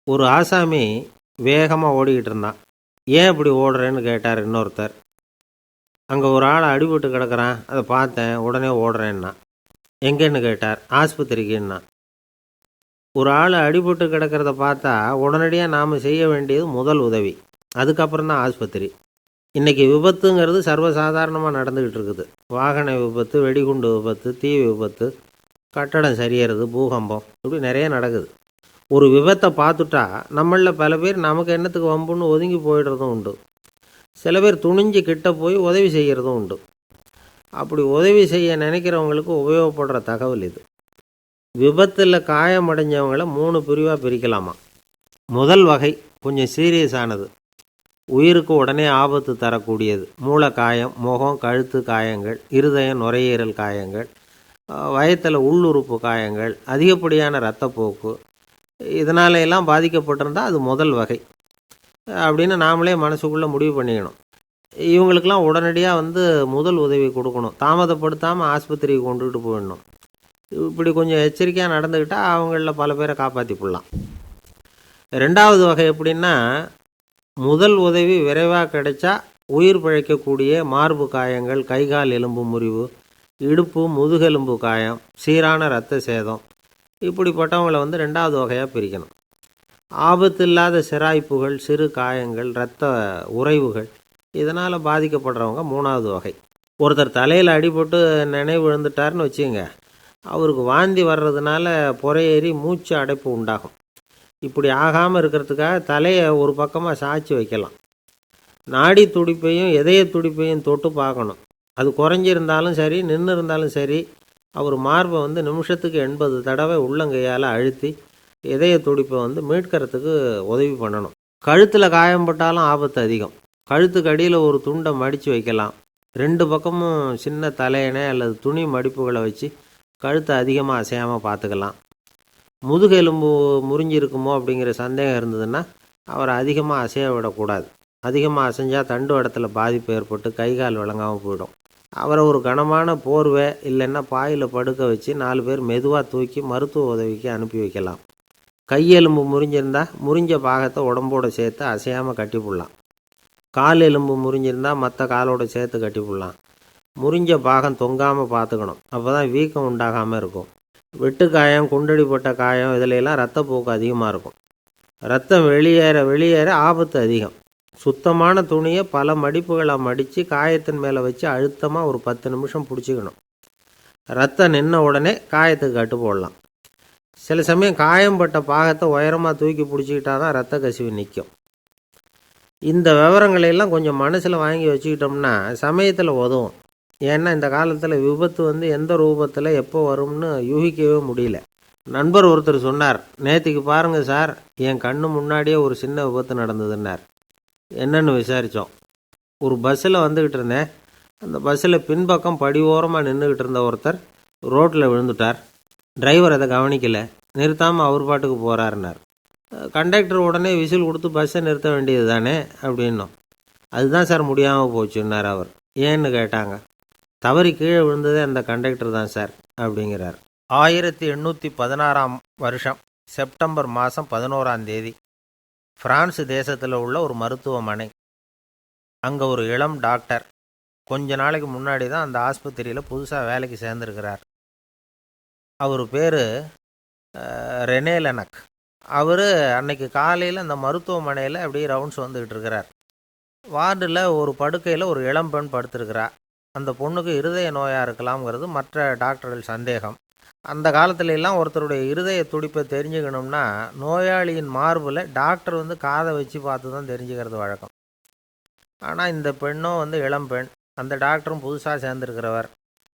ஒரு ஆசாமி வேகமாக ஓடிக்கிட்டு இருந்தான். ஏன் இப்படி ஓடுறேன்னு கேட்டார் இன்னொருத்தர். அங்கே ஒரு ஆள் அடிபட்டு கிடக்கிறான், அதை பார்த்தேன், உடனே ஓடுறேன்னா. எங்கேன்னு கேட்டார். ஆஸ்பத்திரிக்குன்னா. ஒரு ஆள் அடிபட்டு கிடக்கிறத பார்த்தா உடனடியாக நாம் செய்ய வேண்டியது முதல் உதவி, அதுக்கப்புறம் தான் ஆஸ்பத்திரி. இன்றைக்கி விபத்துங்கிறது சர்வசாதாரணமாக நடந்துக்கிட்டு இருக்குது. வாகன விபத்து, வெடிகுண்டு விபத்து, தீ விபத்து, கட்டடம் சரியறது, பூகம்பம், இப்படி நிறைய நடக்குது. ஒரு விபத்தை பார்த்துட்டா நம்மளில் பல பேர் நமக்கு என்னத்துக்கு வம்புன்னு ஒதுங்கி போயிடுறதும் உண்டு. சில பேர் துணிஞ்சு கிட்ட போய் உதவி செய்கிறதும் உண்டு. அப்படி உதவி செய்ய நினைக்கிறவங்களுக்கு உபயோகப்படுற தகவல் இது. விபத்தில் காயமடைஞ்சவங்களை 3 பிரிவாக பிரிக்கலாமா. முதல் வகை கொஞ்சம் சீரியஸானது, உயிருக்கு உடனே ஆபத்து தரக்கூடியது. மூளை காயம், முகம், கழுத்து காயங்கள், இருதயம், நுரையீரல் காயங்கள், வயத்தில் உள்ளுறுப்பு காயங்கள், அதிகப்படியான இரத்தப்போக்கு, இதனால எல்லாம் பாதிக்கப்பட்டிருந்தால் அது முதல் வகை அப்படின்னு நாமளே மனசுக்குள்ளே முடிவு பண்ணிக்கணும். இவங்களுக்கெல்லாம் உடனடியாக முதல் உதவி கொடுக்கணும். தாமதப்படுத்தாமல் ஆஸ்பத்திரிக்கு கொண்டுகிட்டு போயிடணும். இப்படி கொஞ்சம் எச்சரிக்கையாக நடந்துக்கிட்டால் அவங்களில் பல பேரை காப்பாற்றி போடலாம். ரெண்டாவது வகை எப்படின்னா, முதல் உதவி விரைவாக கிடைச்சா உயிர் பிழைக்கக்கூடிய மார்பு காயங்கள், கைகால் எலும்பு முறிவு, இடுப்பு முதுகெலும்பு காயம், சீரான இரத்த சேதம், இப்படிப்பட்டவங்களை ரெண்டாவது வகையாக பிரிக்கணும். ஆபத்து இல்லாத சிராய்ப்புகள், சிறு காயங்கள், இரத்த உறைவுகள், இதனால் பாதிக்கப்படுறவங்க மூணாவது வகை. ஒருத்தர் தலையில் அடிபட்டு நினைவு இழந்துட்டார்னு வச்சுங்க, அவருக்கு வாந்தி வர்றதுனால புறையேறி மூச்சு அடைப்பு உண்டாகும். இப்படி ஆகாமல் இருக்கிறதுக்காக தலையை ஒரு பக்கமாக சாய்ச்சி வைக்கலாம். நாடி துடிப்பையும் இதய துடிப்பையும் தொட்டு பார்க்கணும். அது குறைஞ்சிருந்தாலும் சரி, நின்று இருந்தாலும் சரி, அவர் மார்பை நிமிஷத்துக்கு 80 தடவை உள்ளங்கையால் அழுத்தி இதய துடிப்பை மீட்கிறதுக்கு உதவி பண்ணணும். கழுத்தில் காயம்பட்டாலும் ஆபத்து அதிகம். கழுத்துக்கு அடியில் ஒரு துண்டை மடித்து வைக்கலாம். 2 பக்கமும் சின்ன தலையணை அல்லது துணி மடிப்புகளை வச்சு கழுத்தை அதிகமாக அசையாமல் பார்த்துக்கலாம். முதுகெலும்பு முறிஞ்சிருக்குமோ அப்படிங்கிற சந்தேகம் இருந்ததுன்னா அவரை அதிகமாக அசைய விடக்கூடாது. அதிகமாக அசைஞ்சால் தண்டு இடத்துல பாதிப்பு ஏற்பட்டு கை கால் விளங்காமல் போயிடும். அவரை ஒரு கனமான போர்வை இல்லைன்னா பாயில் படுக்க வச்சு 4 பேர் மெதுவாக தூக்கி மருத்துவ உதவிக்கு அனுப்பி வைக்கலாம். கையெலும்பு முறிஞ்சிருந்தால் முறிஞ்ச பாகத்தை உடம்போடு சேர்த்து அசையாமல் கட்டி போடலாம். கால் எலும்பு முறிஞ்சிருந்தால் மற்ற காலோடு சேர்த்து கட்டி போடலாம். முறிஞ்ச பாகம் தொங்காமல் பார்த்துக்கணும். அப்போ தான் வீக்கம் உண்டாகாமல் இருக்கும். வெட்டு காயம், குண்டடிப்பட்ட காயம், இதிலெல்லாம் ரத்தப்போக்கு அதிகமாக இருக்கும். ரத்தம் வெளியேற ஆபத்து அதிகம். சுத்தமான துணியை பல மடிப்புகளை மடித்து காயத்தின் மேலே வச்சு அழுத்தமாக ஒரு 10 நிமிஷம் பிடிச்சிக்கணும். ரத்தம் நின்ன உடனே காயத்துக்கு கட்டு போடலாம். சில சமயம் காயம்பட்ட பாகத்தை உயரமாக தூக்கி பிடிச்சிக்கிட்டா தான் ரத்த கசிவு நிற்கும். இந்த விவரங்களையெல்லாம் கொஞ்சம் மனசில் வாங்கி வச்சுக்கிட்டோம்னா சமயத்தில் உதவும். ஏன்னா இந்த காலத்தில் விபத்து எந்த ரூபத்தில் எப்போ வரும்னு யூகிக்கவே முடியல. நண்பர் ஒருத்தர் சொன்னார், நேற்றுக்கு பாருங்கள் சார், என் கண்ணு முன்னாடியே ஒரு சின்ன விபத்து நடந்ததுன்னார். என்னன்னு விசாரித்தோம். ஒரு பஸ்ஸில் வந்துக்கிட்டு இருந்தேன். அந்த பஸ்ஸில் பின்பக்கம் படி ஓரமாக நின்றுக்கிட்டு இருந்த ஒருத்தர் ரோட்டில் விழுந்துட்டார். டிரைவர் அதை கவனிக்கலை, நிறுத்தாமல் அவர் பாட்டுக்கு போகிறாருன்னார். கண்டக்டர் உடனே விசில் கொடுத்து பஸ்ஸை நிறுத்த வேண்டியது தானே அப்படின்னோம். அதுதான் சார் முடியாமல் போச்சுன்னார் அவர். ஏன்னு கேட்டாங்க. தவறி கீழே விழுந்ததே அந்த கண்டக்டர் தான் சார் அப்படிங்கிறார். 1816 வருஷம் செப்டம்பர் மாதம் 11ஆம் தேதி பிரான்ஸ் தேசத்தில் உள்ள ஒரு மருத்துவமனை. அங்கே ஒரு இளம் டாக்டர் கொஞ்ச நாளைக்கு முன்னாடி தான் அந்த ஆஸ்பத்திரியில் புதுசாக வேலைக்கு சேர்ந்துருக்கிறார். அவர் பேர் ரெனே லெனக். அவர் அன்னைக்கு காலையில் அந்த மருத்துவமனையில் அப்படியே ரவுண்ட்ஸ் வந்துக்கிட்டு இருக்கிறார். வார்டில் ஒரு படுக்கையில் ஒரு இளம் பெண் படுத்திருக்கிறார். அந்த பொண்ணுக்கு இருதய நோயாக இருக்கலாம்ங்கிறது மற்ற டாக்டர்கள் சந்தேகம். அந்த காலத்துல எல்லாம் ஒருத்தருடைய இருதய துடிப்பை தெரிஞ்சுக்கணும்னா நோயாளியின் மார்பில் டாக்டர் காதை வச்சு பார்த்து தான் தெரிஞ்சுக்கிறது வழக்கம். ஆனால் இந்த பெண்ணும் இளம் பெண், அந்த டாக்டரும் புதுசாக சேர்ந்துருக்கிறவர்.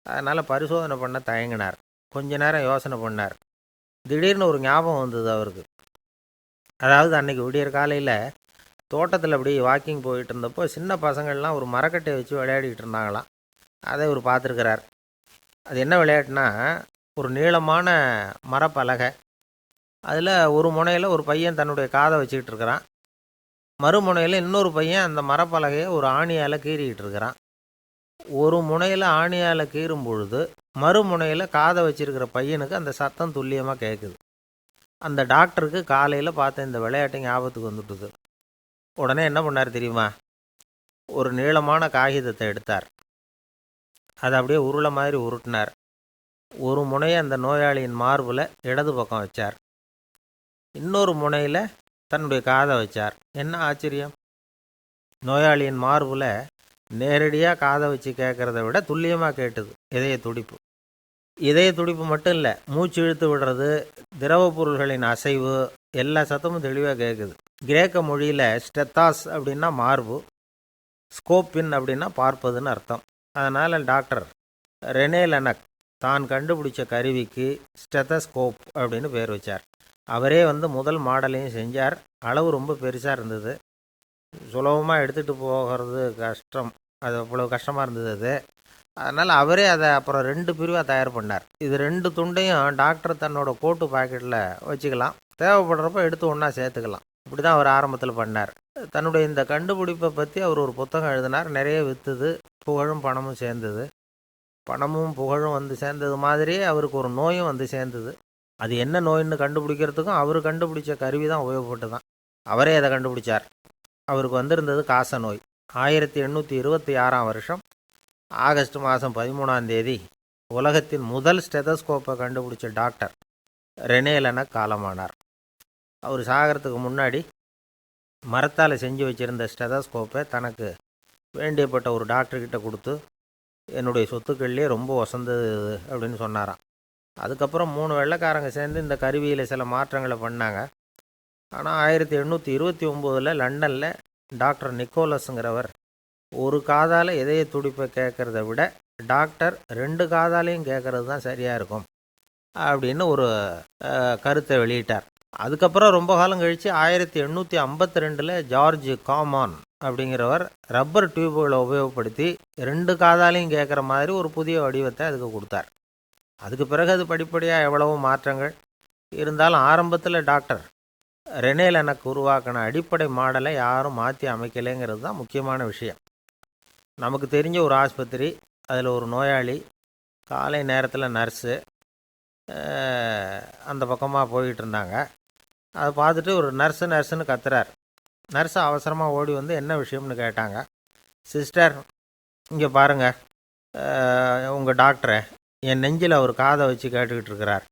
அதனால் பரிசோதனை பண்ண தயங்கினார். கொஞ்ச நேரம் யோசனை பண்ணார். திடீர்னு ஒரு ஞாபகம் வந்தது அவருக்கு. அதாவது அன்னைக்கு விடியற் காலையில் தோட்டத்தில் அப்படி வாக்கிங் போயிட்டு இருந்தப்போ சின்ன பசங்கள்லாம் ஒரு மரக்கட்டையை வச்சு விளையாடிக்கிட்டு இருந்தாங்களாம். அதை இவர் பார்த்துருக்கிறார். அது என்ன விளையாட்டுனா, ஒரு நீளமான மரப்பலகை, அதில் ஒரு முனையில் ஒரு பையன் தன்னுடைய காதை வச்சுக்கிட்டு இருக்கிறான். மறுமுனையில் இன்னொரு பையன் அந்த மரப்பலகையை ஒரு ஆணியால் கீறிக்கிட்டு இருக்கிறான். ஒரு முனையில் ஆணியால் கீறும் பொழுது மறுமுனையில் காதை வச்சிருக்கிற பையனுக்கு அந்த சத்தம் துல்லியமாக கேட்குது. அந்த டாக்டருக்கு காலையில் பார்த்த இந்த விளையாட்டு ஞாபகத்துக்கு வந்துட்டுது. உடனே என்ன பண்ணார் தெரியுமா? ஒரு நீளமான காகிதத்தை எடுத்தார். அதை அப்படியே உருளை மாதிரி உருட்டினார். ஒரு முனையை அந்த நோயாளியின் மார்பில் இடது பக்கம் வச்சார். இன்னொரு முனையில் தன்னுடைய காதை வச்சார். என்ன ஆச்சரியம்! நோயாளியின் மார்பில் நேரடியாக காதை வச்சு கேட்குறத விட துல்லியமாக கேட்டுது இதய துடிப்பு. இதய துடிப்பு மட்டும் இல்லை, மூச்சு இழுத்து விடுறது, திரவ பொருள்களின் அசைவு, எல்லா சத்தமும் தெளிவாக கேட்குது. கிரேக்க மொழியில் ஸ்டெத்தாஸ் அப்படின்னா மார்பு, ஸ்கோப்பின் அப்படின்னா பார்ப்பதுன்னு அர்த்தம். அதனால் டாக்டர் ரெனே லெனக் தான் கண்டுபிடிச்ச கருவிக்கு ஸ்டெத்தஸ்கோப் அப்படின்னு பேர் வச்சார். அவரே முதல் மாடலையும் செஞ்சார். அளவு ரொம்ப பெருசாக இருந்தது, சுலபமாக எடுத்துகிட்டு போகிறது கஷ்டம், அது அவ்வளோ கஷ்டமாக இருந்தது அது. அதனால் அவரே அதை அப்புறம் 2 பிரிவாக தயார் பண்ணார். இது 2 துண்டையும் டாக்டர் தன்னோட கோட்டு பாக்கெட்டில் வச்சுக்கலாம், தேவைப்படுறப்ப எடுத்து ஒன்றா சேர்த்துக்கலாம். இப்படி தான் அவர் ஆரம்பத்தில் பண்ணார். தன்னுடைய இந்த கண்டுபிடிப்பை பற்றி அவர் ஒரு புத்தகம் எழுதினார். நிறைய விற்றுது, புகழும் பணமும் சேர்ந்தது. பணமும் புகழும் சேர்ந்தது மாதிரியே அவருக்கு ஒரு நோயும் சேர்ந்தது. அது என்ன நோயின்னு கண்டுபிடிக்கிறதுக்கும் அவர் கண்டுபிடிச்ச கருவி தான் உபயோகப்பட்டு தான். அவரே அதை கண்டுபிடிச்சார். அவருக்கு வந்திருந்தது காச நோய். 1826 வருஷம் ஆகஸ்ட் மாதம் 13ஆம் தேதி உலகத்தின் முதல் ஸ்டெதஸ்கோப்பை கண்டுபிடிச்ச டாக்டர் ரெனே லெனக் காலமானார். அவர் சாகிறதுக்கு முன்னாடி மரத்தால் செஞ்சு வச்சுருந்த ஸ்டெதஸ்கோப்பை தனக்கு வேண்டியப்பட்ட ஒரு டாக்டர்கிட்ட கொடுத்து, என்னுடைய சொத்துக்கள்லேயே ரொம்ப வசந்தது அப்படின்னு சொன்னாராம். அதுக்கப்புறம் 3 வெள்ளைக்காரங்க சேர்ந்து இந்த கருவியில் சில மாற்றங்களை பண்ணாங்க. ஆனால் 1829 லண்டனில் டாக்டர் நிக்கோலஸுங்கிறவர் ஒரு காதால் இதய துடிப்பை கேட்குறத விட டாக்டர் 2 காதாலையும் கேட்குறது தான் சரியாக இருக்கும் அப்படின்னு ஒரு கருத்தை வெளியிட்டார். அதுக்கப்புறம் ரொம்ப காலம் கழித்து 1852 ஜார்ஜ் காமான் அப்படிங்கிறவர் ரப்பர் டியூப்களை உபயோகப்படுத்தி 2 காதாலையும் கேட்குற மாதிரி ஒரு புதிய வடிவத்தை அதுக்கு கொடுத்தார். அதுக்கு பிறகு அது படிப்படியாக எவ்வளவோ மாற்றங்கள் இருந்தாலும் ஆரம்பத்தில் டாக்டர் ரெனே லெனக் உருவாக்கின அடிப்படை மாடலை யாரும் மாற்றி அமைக்கலைங்கிறது தான் முக்கியமான விஷயம். நமக்கு தெரிஞ்ச ஒரு ஆஸ்பத்திரி, அதில் ஒரு நோயாளி, காலை நேரத்தில் நர்ஸு அந்த பக்கமாக போயிட்டு இருந்தாங்க. அதை பார்த்துட்டு ஒரு நர்ஸுன்னு கத்துறார். நர்ஸு அவசரமாக ஓடி என்ன விஷயம்னு கேட்டாங்க. சிஸ்டர், இங்கே பாருங்கள், உங்கள் டாக்டரை என் நெஞ்சில் அவர் காதை வச்சு கேட்டுக்கிட்டு இருக்கிறார்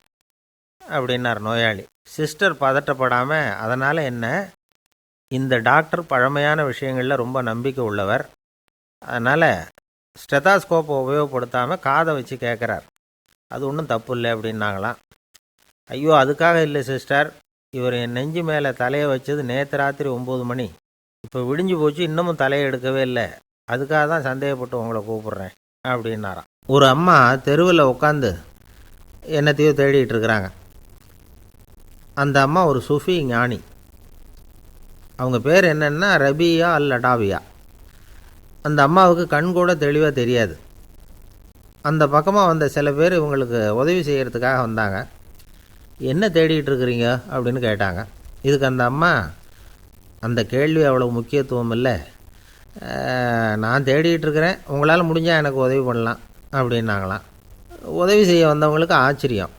அப்படின்னார் நோயாளி. சிஸ்டர் பதட்டப்படாமல், அதனால் என்ன, இந்த டாக்டர் பழமையான விஷயங்களில் ரொம்ப நம்பிக்கை உள்ளவர், அதனால் ஸ்டெதாஸ்கோப்பை உபயோகப்படுத்தாமல் காதை வச்சு கேட்குறார், அது ஒன்றும் தப்பு இல்லை அப்படின்னாங்களாம். ஐயோ, அதுக்காக இல்லை சிஸ்டர், இவர் என் நெஞ்சு மேலே தலையை வச்சது நேற்று ராத்திரி 9 மணி, இப்போ விடிஞ்சு போச்சு, இன்னமும் தலையை எடுக்கவே இல்லை, அதுக்காக தான் சந்தேகப்பட்டு உங்களை கூப்பிட்றேன் அப்படின்னாராம். ஒரு அம்மா தெருவில் உட்காந்து என்னத்தையோ தேடிட்டு இருக்கிறாங்க. அந்த அம்மா ஒரு சூஃபி ஞானி. அவங்க பேர் என்னென்னா ரபியா அல் அடாவியா. அந்த அம்மாவுக்கு கண் கூட தெளிவாக தெரியாது. அந்த பக்கமாக வந்த சில பேர் இவங்களுக்கு உதவி செய்கிறதுக்காக வந்தாங்க. என்ன தேடிகிட்டு இருக்கிறீங்க அப்படின்னு கேட்டாங்க. இதுக்கு அந்த அம்மா, அந்த கேள்வி அவ்வளோ முக்கியத்துவம் இல்லை, நான் தேடிகிட்டு இருக்கிறேன், உங்களால் முடிஞ்சால் எனக்கு உதவி பண்ணலாம் அப்படின்னாங்களாம். உதவி செய்ய வந்தவங்களுக்கு ஆச்சரியம்.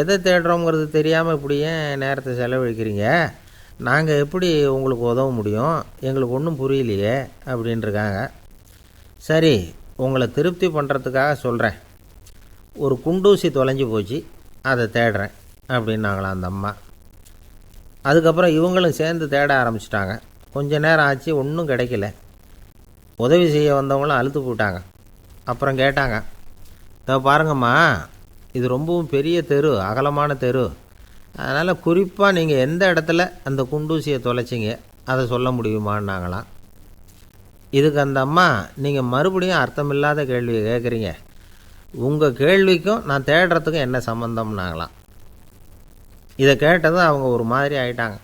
எதை தேடுறோங்கிறது தெரியாமல் இப்படி ஏன் நேரத்தை செலவழிக்கிறீங்க, நாங்கள் எப்படி உங்களுக்கு உதவ முடியும், எங்களுக்கு ஒன்றும் புரியலையே அப்படின்ட்டுருக்காங்க. சரி, உங்களை திருப்தி பண்ணுறதுக்காக சொல்கிறேன், ஒரு குண்டூசி தொலைஞ்சி போச்சு, அதை தேடுறேன் அப்படின்னாங்களாம் அந்த அம்மா. அதுக்கப்புறம் இவங்களும் சேர்ந்து தேட ஆரம்பிச்சிட்டாங்க. கொஞ்ச நேரம் ஆச்சு, ஒன்றும் கிடைக்கல. உதவி செய்ய வந்தவங்களும் அழுத்து போட்டாங்க. அப்புறம் கேட்டாங்க, பாருங்கம்மா, இது ரொம்பவும் பெரிய தெரு, அகலமான தெரு, அதனால் குறிப்பாக நீங்கள் எந்த இடத்துல அந்த குண்டூசியை தொலைச்சிங்க அதை சொல்ல முடியுமான்னாங்களாம். இதுக்கு அந்த அம்மா, நீங்கள் மறுபடியும் அர்த்தமில்லாத கேள்வியை கேட்குறீங்க, உங்கள் கேள்விக்கும் நான் தேடுறதுக்கும் என்ன சம்மந்தம்னாங்களாம். இதை கேட்டதும் அவங்க ஒரு மாதிரி ஆகிட்டாங்க.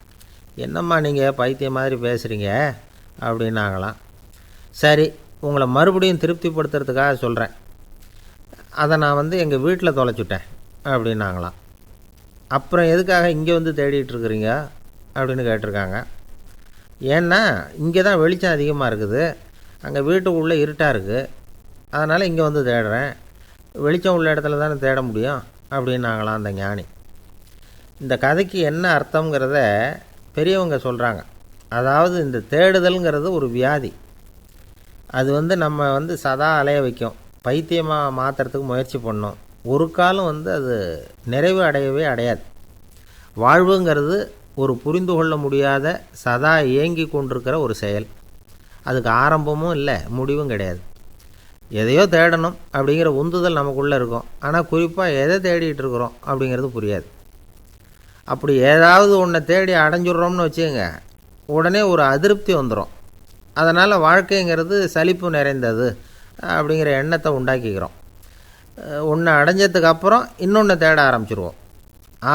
என்னம்மா நீங்கள் பைத்தியம் மாதிரி பேசுகிறீங்க அப்படின்னாங்களாம். சரி, உங்களை மறுபடியும் திருப்திப்படுத்துறதுக்காக சொல்கிறேன், அதை நான் எங்கள் வீட்டில் தொலைச்சுட்டேன் அப்படின்னாங்களாம். அப்புறம் எதுக்காக இங்கே தேடிட்டு இருக்கிறீங்க அப்படின்னு கேட்டிருக்காங்க. ஏன்னா இங்கே தான் வெளிச்சம் அதிகமாக இருக்குது, அங்கே வீட்டுக்குள்ளே இருட்டாக இருக்குது, அதனால் இங்கே தேடுறேன், வெளிச்சம் உள்ள இடத்துல தானே தேட முடியும் அப்படின்னாங்களாம் அந்த ஞானி. இந்த கதைக்கு என்ன அர்த்தங்கிறத பெரியவங்க சொல்கிறாங்க. அதாவது இந்த தேடுதல்ங்கிறது ஒரு வியாதி. அது நம்ம சதா அலைய வைக்கும். பைத்தியமாக மாற்றுறதுக்கு முயற்சி பண்ணோம். ஒரு காலம் அது நிறைவு அடையவே அடையாது. வாழ்வுங்கிறது ஒரு புரிந்து கொள்ள முடியாத சதா இயங்கி கொண்டிருக்கிற ஒரு செயல். அதுக்கு ஆரம்பமும் இல்லை, முடிவும் கிடையாது. எதையோ தேடணும் அப்படிங்கிற உந்துதல் நமக்குள்ளே இருக்கும். ஆனால் குறிப்பாக எதை தேடிகிட்டு இருக்கிறோம் அப்படிங்கிறது புரியாது. அப்படி ஏதாவது ஒன்றை தேடி அடைஞ்சிட்றோம்னு வச்சுக்கோங்க, உடனே ஒரு அதிருப்தி வந்துடும். அதனால் வாழ்க்கைங்கிறது சலிப்பு நிறைந்தது அப்படிங்கிற எண்ணத்தை உண்டாக்கிக்கிறோம். ஒன்று அடைஞ்சதுக்கப்புறம் இன்னொன்று தேட ஆரம்பிச்சிருவோம்.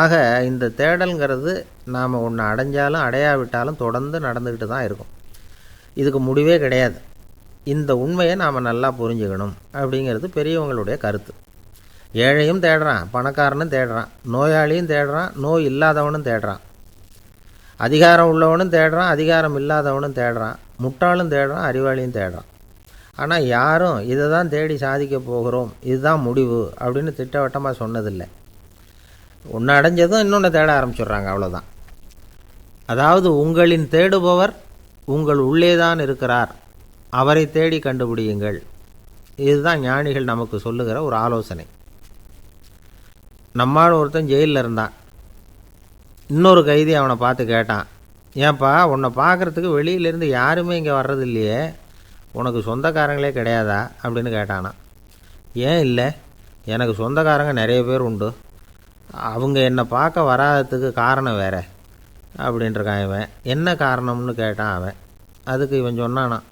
ஆக இந்த தேடல்ங்கிறது நாம் ஒன்று அடைஞ்சாலும் அடையாவிட்டாலும் தொடர்ந்து நடந்துக்கிட்டு தான் இருக்கும். இதுக்கு முடிவே கிடையாது. இந்த உண்மையை நாம் நல்லா புரிஞ்சுக்கணும் அப்படிங்கிறது பெரியவங்களுடைய கருத்து. ஏழையும் தேடுறான், பணக்காரனும் தேடுறான், நோயாளியும் தேடுறான், நோய் இல்லாதவனும் தேடுறான், அதிகாரம் உள்ளவனும் தேடுறான், அதிகாரம் இல்லாதவனும் தேடுறான், முட்டாளும் தேடுறான், அறிவாளியும் தேடுறான். ஆனால் யாரும் இதை தான் தேடி சாதிக்க போகிறோம், இதுதான் முடிவு அப்படின்னு திட்டவட்டமாக சொன்னதில்லை. ஒன்று அடைஞ்சதும் இன்னொன்று தேட ஆரம்பிச்சிடுறாங்க, அவ்வளோதான். அதாவது உங்களின் தேடுபவர் உங்கள் உள்ளே தான் இருக்கிறார், அவரை தேடி கண்டுபிடியுங்கள். இதுதான் ஞானிகள் நமக்கு சொல்லுகிற ஒரு ஆலோசனை. நம்மால் ஒருத்தன் ஜெயிலில் இருந்தான். இன்னொரு கைதி அவனை பார்த்து கேட்டான், ஏன்பா உன்னை பார்க்குறதுக்கு வெளியிலேருந்து யாருமே இங்கே வர்றது இல்லையே, உனக்கு சொந்தக்காரங்களே கிடையாதா அப்படின்னு கேட்டானான். ஏன் இல்லை, எனக்கு சொந்தக்காரங்க நிறைய பேர் உண்டு, அவங்க என்னை பார்க்க வராததுக்கு காரணம் வேறு அப்படின்ட்டுருக்கான் இவன். என்ன காரணம்னு கேட்டான் அவன். அதுக்கு இவன் சொன்னானான்,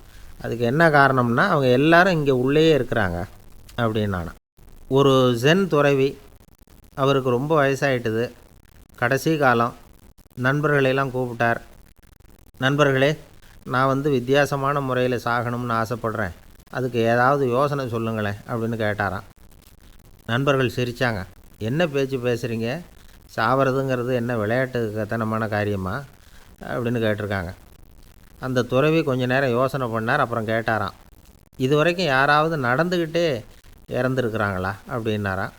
அதுக்கு என்ன காரணம்னா அவங்க எல்லாரும் இங்கே உள்ளேயே இருக்கிறாங்க அப்படின்னானா. ஒரு ஜென் துறவி, அவருக்கு ரொம்ப வயசாகிட்டுது, கடைசி காலம். நண்பர்களெல்லாம் கூப்பிட்டார். நண்பர்களே, நான் வித்தியாசமான முறையில் சாகணும்னு ஆசைப்படுறேன், அதுக்கு ஏதாவது யோசனை சொல்லுங்களேன் அப்படின்னு கேட்டாராம். நண்பர்கள் சிரித்தாங்க. என்ன பேச்சு பேசுகிறீங்க, சாவறதுங்கிறது என்ன விளையாட்டு கத்தனமான காரியமா அப்படின்னு கேட்டிருக்காங்க. அந்த துறவி கொஞ்ச நேரம் யோசனை பண்ணார். அப்புறம் கேட்டாராம், இது வரைக்கும் யாராவது நடந்துக்கிட்டே இறந்துருக்குறாங்களா அப்படின்னாராம்.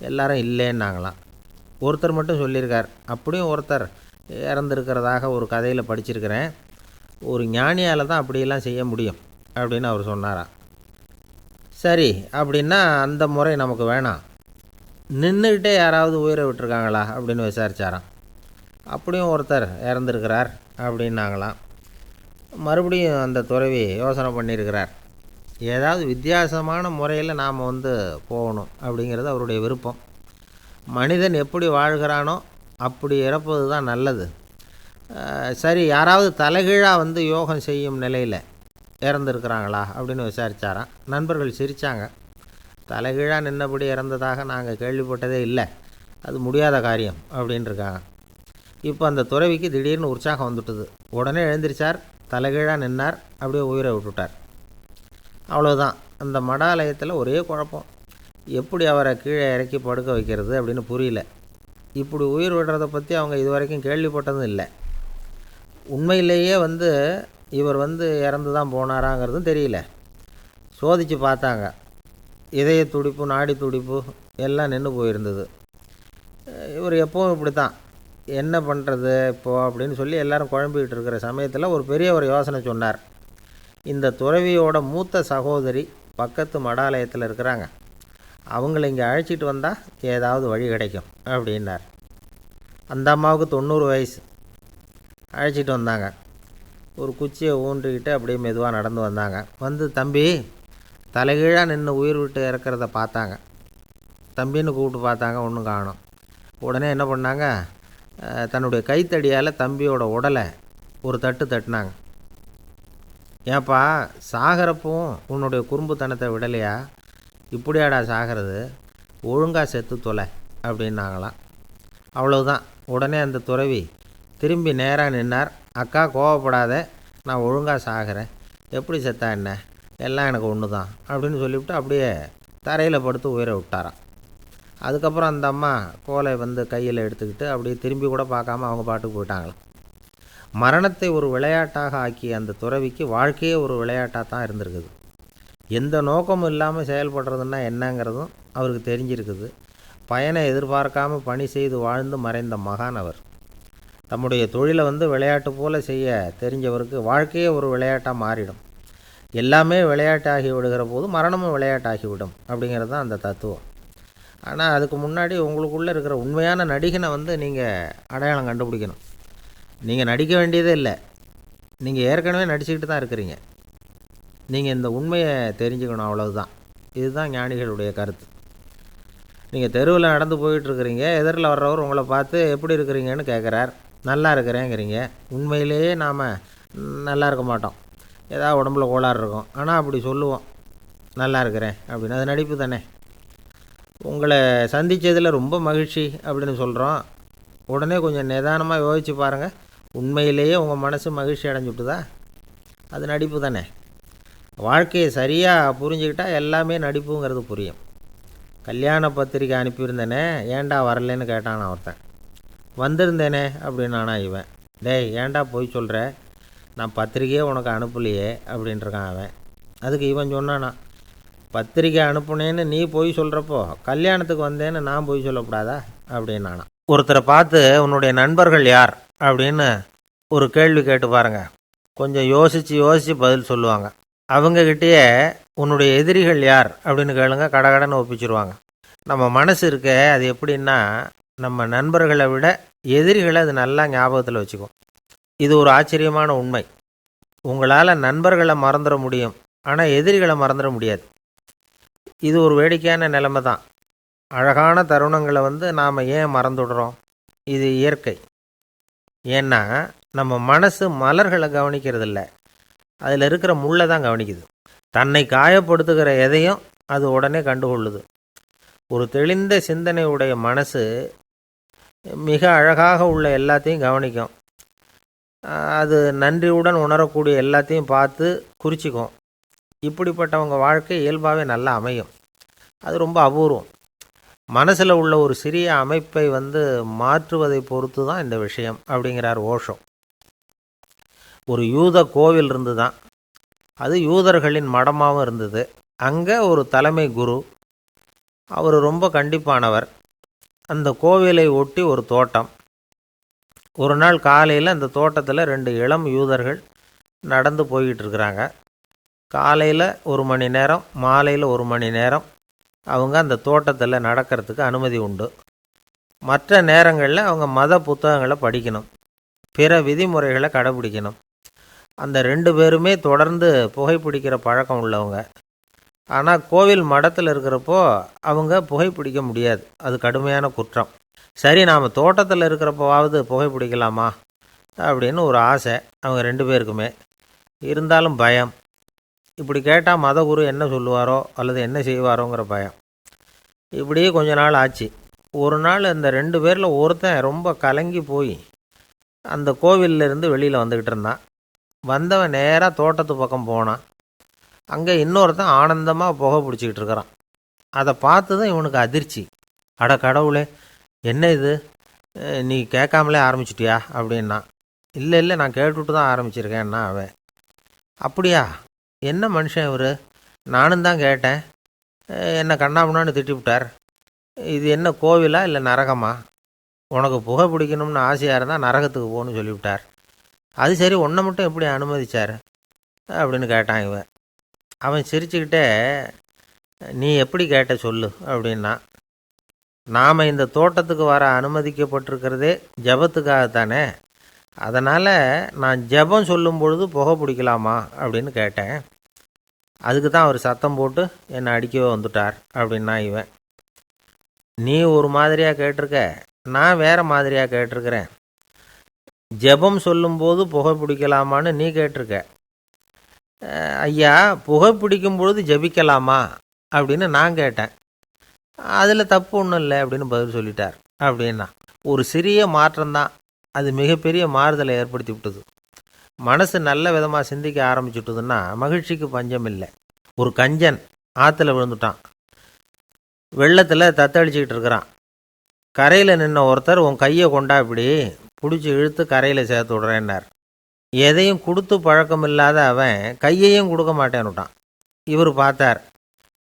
எல்லாரும் இல்லைன்னாங்களாம். ஒருத்தர் மட்டும் சொல்லியிருக்கார், அப்படியும் ஒருத்தர் இறந்துருக்கிறதாக ஒரு கதையில் படிச்சிருக்கிறேன், ஒரு ஞானியால் தான் அப்படியெல்லாம் செய்ய முடியும் அப்படின்னு அவர் சொன்னாராம். சரி, அப்படின்னா அந்த முறை நமக்கு வேணாம், நின்றுக்கிட்டே யாராவது உயிரை விட்டுருக்காங்களா அப்படின்னு விசாரித்தாராம். அப்படியும் ஒருத்தர் இறந்துருக்கிறார் அப்படின்னாங்களாம். மறுபடியும் அந்த துறவி யோசனை பண்ணியிருக்கிறார், ஏதாவது வித்தியாசமான முறையில் நாம் போகணும் அப்படிங்கிறது அவருடைய விருப்பம். மனிதன் எப்படி வாழ்கிறானோ அப்படி இறப்பது தான் நல்லது. சரி, யாராவது தலைகீழாக யோகம் செய்யும் நிலையில் இறந்துருக்கிறாங்களா அப்படின்னு விசாரித்தாராம். நண்பர்கள் சிரித்தாங்க. தலைகீழாக நின்னபடி இறந்ததாக நாங்கள் கேள்விப்பட்டதே இல்லை, அது முடியாத காரியம் அப்படின்ட்டுருக்காங்க. இப்போ அந்த துறவிக்கு திடீர்னு உற்சாகம் வந்துட்டுது. உடனே எழுந்திரிச்சார், தலைகீழாக நின்னார், அப்படியே உயிரை விட்டுட்டார். அவ்வளோதான். அந்த மடாலயத்தில் ஒரே குழப்பம், எப்படி அவரை கீழே இறக்கி படுக்க வைக்கிறது அப்படின்னு புரியல. இப்படி உயிர் விடுறதை பற்றி அவங்க இது வரைக்கும் கேள்விப்பட்டதும் இல்லை. உண்மையிலேயே இவர் இறந்து தான் போனாராங்கிறதும் தெரியல. சோதித்து பார்த்தாங்க, இதய துடிப்பு, நாடி துடிப்பு எல்லாம் நின்று போயிருந்தது. இவர் எப்பவும் இப்படி தான், என்ன பண்ணுறது இப்போது அப்படின்னு சொல்லி எல்லோரும் குழம்பிக்கிட்டு இருக்கிற சமயத்தில் ஒரு பெரிய ஒரு யோசனை சொன்னார். இந்த துறவியோட மூத்த சகோதரி பக்கத்து மடாலயத்தில் இருக்கிறாங்க, அவங்கள இங்கே அழைச்சிட்டு வந்தால் ஏதாவது வழி கிடைக்கும் அப்படின்னார். அந்த அம்மாவுக்கு 90 வயசு. அழைச்சிட்டு வந்தாங்க. ஒரு குச்சியை ஊன்றிக்கிட்டு அப்படியே மெதுவாக நடந்து வந்தாங்க. தம்பி, தலைகீழாக நின்று உயிர் விட்டு இறக்கிறத பார்த்தாங்க. தம்பின்னு கூப்பிட்டு பார்த்தாங்க, ஒன்றும் காணோம். உடனே என்ன பண்ணாங்க, தன்னுடைய கைத்தடியால் தம்பியோட உடலை ஒரு தட்டு தட்டினாங்க. ஏன்ப்பா, சாகிறப்பவும் உன்னுடைய குறும்புத்தனத்தை விடலையா, இப்படியாடா சாகிறது, ஒழுங்காக செத்து தொலை அப்படின்னாங்களாம். அவ்வளவுதான். உடனே அந்த துறவி திரும்பி நேராக நின்னார். அக்கா, கோவப்படாத, நான் ஒழுங்காக சாகிறேன், எப்படி செத்தா என்ன, எல்லாம் எனக்கு ஒன்று தான் அப்படின்னு சொல்லிவிட்டு அப்படியே தரையில் படுத்து உயிரை விட்டாராம். அதுக்கப்புறம் அந்த அம்மா கோலை கையில் எடுத்துக்கிட்டு அப்படியே திரும்பி கூட பார்க்காம அவங்க பாட்டுக்கு போயிட்டாங்களாம். மரணத்தை ஒரு விளையாட்டாக ஆக்கிய அந்த துறவிக்கு வாழ்க்கையே ஒரு விளையாட்டாக தான் இருந்திருக்குது. எந்த நோக்கமும் இல்லாமல் செயல்படுறதுன்னா என்னங்கிறதும் அவருக்கு தெரிஞ்சிருக்குது. பயனை எதிர்பார்க்காம பணி செய்து வாழ்ந்து மறைந்த மகான் அவர். தம்முடைய தொழிலை விளையாட்டு போல செய்ய தெரிஞ்சவருக்கு வாழ்க்கையே ஒரு விளையாட்டாக மாறிடும். எல்லாமே விளையாட்டாகி விடுகிற போது மரணமும் விளையாட்டாகிவிடும் அப்படிங்கிறது தான் அந்த தத்துவம். ஆனால் அதுக்கு முன்னாடி உங்களுக்குள்ளே இருக்கிற உண்மையான நடிகனை நீங்கள் அடையாளம் கண்டுபிடிக்கணும். நீங்கள் நடிக்க வேண்டியதே இல்லை, நீங்கள் ஏற்கனவே நடிச்சுக்கிட்டு தான் இருக்கிறீங்க. நீங்கள் இந்த உண்மையை தெரிஞ்சுக்கணும், அவ்வளவுதான். இதுதான் ஞானிகளுடைய கருத்து. நீங்கள் தெருவில் நடந்து போயிட்டுருக்கிறீங்க, எதிரில் வர்றவர் உங்களை பார்த்து எப்படி இருக்கிறீங்கன்னு கேட்குறார். நல்லா இருக்கிறேங்கிறீங்க. உண்மையிலேயே நாம் நல்லா இருக்க மாட்டோம், ஏதாவது உடம்புல கோளாறு இருக்கும். ஆனால் அப்படி சொல்லுவோம், நல்லா இருக்கிறேன் அப்படின்னு. அது நடிப்பு தானே. உங்களை சந்தித்ததில் ரொம்ப மகிழ்ச்சி அப்படின்னு சொல்கிறோம். உடனே கொஞ்சம் நிதானமாக யோசித்து பாருங்கள், உண்மையிலேயே உங்கள் மனசு மகிழ்ச்சி அடைஞ்சுட்டுதா? அது நடிப்பு தானே. வாழ்க்கையை சரியாக புரிஞ்சுக்கிட்டால் எல்லாமே நடிப்புங்கிறது புரியும். கல்யாண பத்திரிக்கை அனுப்பியிருந்தேனே, ஏன்டா வரலன்னு கேட்டான் ஒருத்தன். வந்திருந்தேனே அப்படின்னானா இவன். டேய், ஏன்டா போய் சொல்கிற, நான் பத்திரிக்கையே உனக்கு அனுப்பலையே அப்படின்ட்டுருக்கான் அவன். அதுக்கு இவன் சொன்னானா, பத்திரிக்கை அனுப்புனேன்னு நீ போய் சொல்கிறப்போ கல்யாணத்துக்கு வந்தேன்னு நான் போய் சொல்லக்கூடாதா அப்படின்னானா. ஒருத்தரை பார்த்து உன்னுடைய நண்பர்கள் யார் அப்படின்னு ஒரு கேள்வி கேட்டு பாருங்க. கொஞ்சம் யோசித்து பதில் சொல்லுவாங்க. அவங்கக்கிட்டேயே உன்னுடைய எதிரிகள் யார் அப்படின்னு கேளுங்க, கடகடன்னு ஒப்பிச்சிருவாங்க. நம்ம மனசு இருக்க அது எப்படின்னா, நம்ம நண்பர்களை விட எதிரிகளை அது நல்லா ஞாபகத்தில் வச்சுக்கும். இது ஒரு ஆச்சரியமான உண்மை. உங்களால் நண்பர்களை மறந்துட முடியும், ஆனால் எதிரிகளை மறந்துட முடியாது. இது ஒரு வேடிக்கையான நிலைமை தான். அழகான தருணங்களை நாம் ஏன் மறந்துடுறோம்? இது இயற்கை. ஏன்னா நம்ம மனசு மலர்களை கவனிக்கிறதில்ல, அதில் இருக்கிற முள்ளை தான் கவனிக்குது. தன்னை காயப்படுத்துகிற எதையும் அது உடனே கண்டுகொள்ளுது. ஒரு தெளிந்த சிந்தனை உடைய மனசு மிக அழகாக உள்ள எல்லாத்தையும் கவனிக்கும். அது நன்றியுடன் உணரக்கூடிய எல்லாத்தையும் பார்த்து குறிச்சிக்கும். இப்படிப்பட்டவங்க வாழ்க்கை இயல்பாகவே நல்லா அமையும். அது ரொம்ப அபூர்வம். மனசில் உள்ள ஒரு சிறிய அமைப்பை மாற்றுவதை பொறுத்து தான் இந்த விஷயம் அப்படிங்கிறார் ஓஷோ. ஒரு யூத கோவில் இருந்து தான், அது யூதர்களின் மடமாகவும் இருந்தது. அங்கே ஒரு தலைமை குரு, அவர் ரொம்ப கண்டிப்பானவர். அந்த கோவிலை ஒட்டி ஒரு தோட்டம். ஒரு நாள் காலையில் அந்த தோட்டத்தில் 2 இளம் யூதர்கள் நடந்து போய்கிட்டு இருக்கிறாங்க. காலையில் 1 மணி நேரம், மாலையில் 1 மணி நேரம் அவங்க அந்த தோட்டத்தில் நடக்கிறதுக்கு அனுமதி உண்டு. மற்ற நேரங்களில் அவங்க மத புத்தகங்களை படிக்கணும், பிற விதிமுறைகளை கடைபிடிக்கணும். அந்த 2 பேருமே தொடர்ந்து புகைப்பிடிக்கிற பழக்கம் உள்ளவங்க. ஆனால் கோவில் மடத்தில் இருக்கிறப்போ அவங்க புகைப்பிடிக்க முடியாது, அது கடுமையான குற்றம். சரி, நாம் தோட்டத்தில் இருக்கிறப்போவாவது புகைப்பிடிக்கலாமா அப்படின்னு ஒரு ஆசை அவங்க 2 பேருக்குமே. இருந்தாலும் பயம். இப்படி கேட்டால் மதகுரு என்ன சொல்லுவாரோ அல்லது என்ன செய்வாரோங்கிற பயம். இப்படியே கொஞ்ச நாள் ஆச்சு. ஒரு நாள் இந்த 2 பேரில் ஒருத்தன் ரொம்ப கலங்கி போய் அந்த கோவிலிருந்து வெளியில் வந்துக்கிட்டு இருந்தான். வந்தவன் நேராக தோட்டத்து பக்கம் போனான். அங்கே இன்னொருத்தன் ஆனந்தமாக புகை பிடிச்சிக்கிட்டு இருக்கிறான். அதை பார்த்து தான் இவனுக்கு அதிர்ச்சி. அட கடவுளே, என்ன இது, நீ கேட்காமலே ஆரம்பிச்சிட்டியா அப்படின்னா. இல்லை இல்லை, நான் கேட்டுவிட்டு தான் ஆரம்பிச்சிருக்கேன்னா அவன். அப்படியா, என்ன மனுஷன் இவர், நானும் தான் கேட்டேன், என்ன கண்ணாமுன்னான்னு திட்டிவிட்டார். இது என்ன கோவிலா இல்லை நரகமா? உனக்கு புகை பிடிக்கணும்னு ஆசையாக இருந்தால் நரகத்துக்கு போகணும்னு சொல்லிவிட்டார். அது சரி, உன்னை மட்டும் எப்படி அனுமதிச்சார் அப்படின்னு கேட்டான் இவன். அவன் சிரிச்சுக்கிட்டே, நீ எப்படி கேட்ட சொல்லு அப்படின்னா. நாம் இந்த தோட்டத்துக்கு வர அனுமதிக்கப்பட்டிருக்கிறதே ஜபத்துக்காகத்தானே, அதனால் நான் ஜபம் சொல்லும் பொழுது புகை பிடிக்கலாமா அப்படின்னு கேட்டேன். அதுக்கு தான் அவர் சத்தம் போட்டு என்னை அடிக்கவே வந்துட்டார் அப்படின்னா இவன். நீ ஒரு மாதிரியாக கேட்டிருக்க, நான் வேறு மாதிரியாக கேட்டிருக்கிறேன். ஜெபம் சொல்லும்போது புகை பிடிக்கலாமான்னு நீ கேட்டிருக்க. ஐயா, புகை பிடிக்கும் பொழுது ஜபிக்கலாமா அப்படின்னு நான் கேட்டேன். அதில் தப்பு ஒன்றும் இல்லை அப்படின்னு பதில் சொல்லிட்டார் அப்படின்னா. ஒரு சிறிய மாற்றம்தான் அது மிகப்பெரிய மாறுதலை ஏற்படுத்தி விட்டது. மனசு நல்ல விதமாக சிந்திக்க ஆரம்பிச்சுட்டுதுன்னா மகிழ்ச்சிக்கு பஞ்சம் இல்லை. ஒரு கஞ்சன் ஆற்றுல விழுந்துட்டான். வெள்ளத்தில் தத்தளிச்சிக்கிட்டு இருக்கிறான். கரையில் நின்ன ஒருத்தர், உன் கையை கொண்டா இப்படி பிடிச்சி இழுத்து கரையில் சேர்த்து விடுறேன்னார். எதையும் கொடுத்து பழக்கம் இல்லாத அவன் கையையும் கொடுக்க மாட்டேன்னுட்டான். இவர் பார்த்தார்,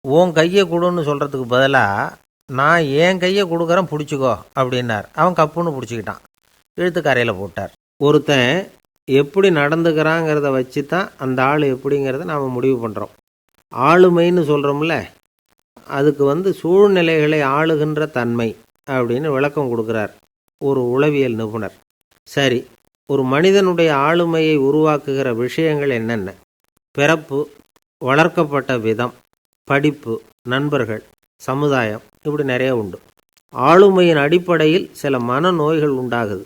உன் கையை கொடுன்னு சொல்கிறதுக்கு பதிலாக நான் என் கையை கொடுக்குறேன் பிடிச்சிக்கோ அப்படின்னார். அவன் கப்புன்னு பிடிச்சிக்கிட்டான், இழுத்து கரையில் போட்டார். ஒருத்தன் எப்படி நடந்துக்கிறாங்கிறத வச்சு தான் அந்த ஆள் எப்படிங்கிறத நாம் முடிவு பண்ணுறோம். ஆளுமைன்னு சொல்கிறோம்ல, அதுக்கு சூழ்நிலைகளை ஆளுகின்ற தன்மை அப்படின்னு விளக்கம் கொடுக்குறார் ஒரு உளவியல் நிபுணர். சரி, ஒரு மனிதனுடைய ஆளுமையை உருவாக்குகிற விஷயங்கள் என்னென்ன? பிறப்பு, வளர்க்கப்பட்ட விதம், படிப்பு, நண்பர்கள், சமுதாயம், இப்படி நிறைய உண்டு. ஆளுமையின் அடிப்படையில் சில மனநோய்கள் உண்டாகுது.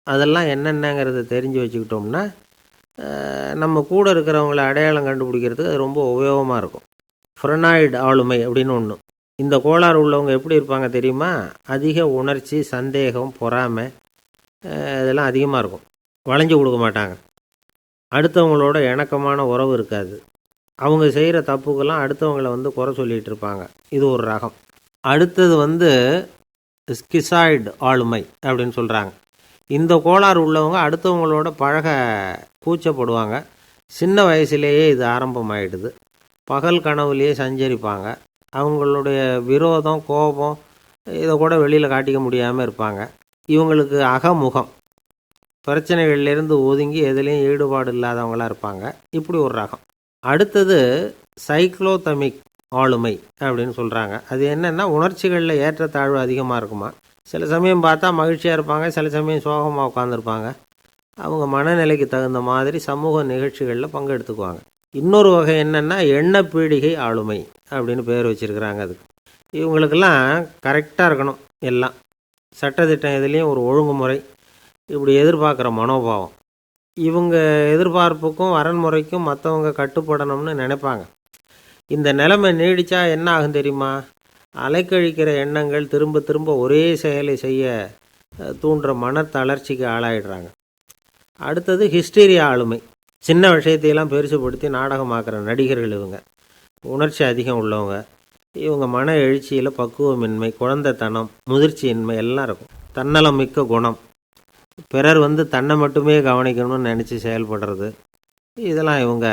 அதெல்லாம் என்னென்னங்கிறத தெரிஞ்சு வச்சுக்கிட்டோம்னா நம்ம கூட இருக்கிறவங்கள அடையாளம் கண்டுபிடிக்கிறதுக்கு அது ரொம்ப உபயோகமாக இருக்கும். ஃப்ரெனாய்டு ஆளுமை அப்படின்னு ஒன்று. இந்த கோளாறு உள்ளவங்க எப்படி இருப்பாங்க தெரியுமா? அதிக உணர்ச்சி, சந்தேகம், பொறாமை இதெல்லாம் அதிகமாக இருக்கும். வளைஞ்சு கொடுக்க மாட்டாங்க. அடுத்தவங்களோட இணக்கமான உறவு இருக்காது. அவங்க செய்கிற தப்புக்கெல்லாம் அடுத்தவங்களை குறை சொல்லிகிட்டு இருப்பாங்க. இது ஒரு ரகம். அடுத்தது ஸ்கிசாய்டு ஆளுமை அப்படின்னு சொல்கிறாங்க. இந்த கோளாறு உள்ளவங்க அடுத்தவங்களோட பழக கூச்சப்படுவாங்க. சின்ன வயசுலேயே இது ஆரம்பமாயிடுது. பகல் கனவுலேயே சஞ்சரிப்பாங்க. அவங்களுடைய விரோதம், கோபம் இதை கூட வெளியில் காட்டிக்க முடியாமல் இருப்பாங்க. இவங்களுக்கு அகமுகம், பிரச்சனைகள்லேருந்து ஒதுங்கி எதுலேயும் ஈடுபாடு இல்லாதவங்களாக இருப்பாங்க. இப்படி ஒரு ரகம். அடுத்தது சைக்ளோதமிக் ஆளுமை அப்படின்னு சொல்கிறாங்க. அது என்னென்னா, உணர்ச்சிகளில் ஏற்றத்தாழ்வு அதிகமாக இருக்குமா. சில சமயம் பார்த்தா மகிழ்ச்சியாக இருப்பாங்க, சில சமயம் சோகமாக உட்காந்துருப்பாங்க. அவங்க மனநிலைக்கு தகுந்த மாதிரி சமூக நிகழ்ச்சிகளில் பங்கெடுத்துக்குவாங்க. இன்னொரு வகை என்னென்னா எண்ணப்பீடிகை ஆளுமை அப்படின்னு பேர் வச்சுருக்கிறாங்க. அதுக்கு இவங்களுக்கெல்லாம் கரெக்டாக இருக்கணும், எல்லாம் சட்டத்திட்டம், இதுலேயும் ஒரு ஒழுங்குமுறை, இப்படி எதிர்பார்க்குற மனோபாவம். இவங்க எதிர்பார்ப்புக்கும் வரன்முறைக்கும் மற்றவங்க கட்டுப்படணும்னு நினைப்பாங்க. இந்த நிலைமை நீடித்தா என்ன ஆகும் தெரியுமா? அலைக்கழிக்கிற எண்ணங்கள், திரும்ப திரும்ப ஒரே செயலை செய்ய தூண்டுற மனத்தளர்ச்சிக்கு ஆளாயிடுறாங்க. அடுத்தது ஹிஸ்டீரியா ஆளுமை. சின்ன விஷயத்தையெல்லாம் பெருசுப்படுத்தி நாடகமாக்குற நடிகர்கள் இவங்க. உணர்ச்சி அதிகம் உள்ளவங்க. இவங்க மன எழுச்சியில் பக்குவமின்மை, குழந்தைத்தனம், முதிர்ச்சியின்மை எல்லாம் இருக்கும். தன்னலம் மிக்க குணம். பிறர் தன்னை மட்டுமே கவனிக்கணும்னு நினச்சி செயல்படுறது, இதெல்லாம் இவங்க